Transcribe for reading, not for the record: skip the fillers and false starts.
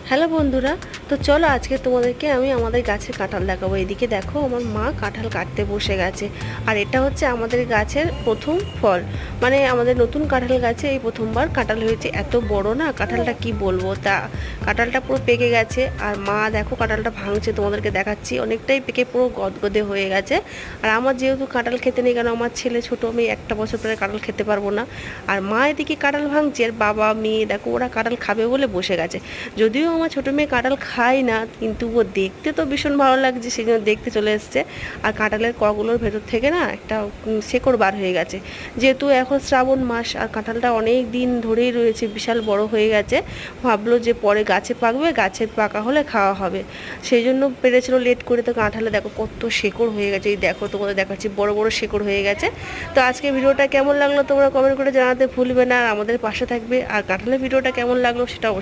Hello বন্ধুরা, তো চলো আজকে তোমাদেরকে আমি আমাদের গাছের কাঁঠাল দেখাবো। এদিকে দেখো আমার মা কাঁঠাল কাটতে বসে গেছে। আর এটা হচ্ছে আমাদের গাছের প্রথম ফল, মানে আমাদের নতুন কাঁঠাল গাছে এই প্রথমবার কাঁঠাল হয়েছে। এত বড় না কাঁঠালটা, কি বলবো, তা কাঁঠালটা পুরো পেকে গেছে। আর মা দেখো কাঁঠালটা ভাঙছে, তোমাদেরকে দেখাচ্ছি, অনেকটাই পেকে পুরো গদগদে হয়ে গেছে। আর আমার যেহেতু কাঁঠাল খেতে নেই, কারণ আমার ছেলে ছোটো, আমি একটা বছর পরে কাঁঠাল খেতে পারবো না। আর মা এদিকে কাঁঠাল ভাঙছে, আর বাবা মেয়ে দেখো ওরা কাঁঠাল খাবে বলে বসে গেছে। যদিও আমার ছোটো মেয়ে কাঁঠাল খায় না, কিন্তু ও দেখতে তো ভীষণ ভালো লাগছে, সেই জন্য দেখতে চলে এসছে। আর কাঁঠালের কগুলোর ভেতর থেকে না একটা শেকড় বার হয়ে গেছে। যেহেতু এখন শ্রাবণ মাস আর কাঁঠালটা অনেক দিন ধরেই রয়েছে, বিশাল বড় হয়ে গেছে, ভাবলো যে পরে গাছে পাকবে, গাছে পাকা হলে খাওয়া হবে, সেই জন্য পেরেছিল লেট করে। তো কাঁঠালে দেখো কত শেকড় হয়ে গেছে, এই দেখো তোমাদের দেখাচ্ছি, বড় বড় শেকড় হয়ে গেছে। তো আজকে ভিডিওটা কেমন লাগলো তোমরা কমেন্ট করে জানাতে ভুলবে না, আর আমাদের পাশে থাকবে। আর কাঁঠালের ভিডিওটা কেমন লাগলো সেটা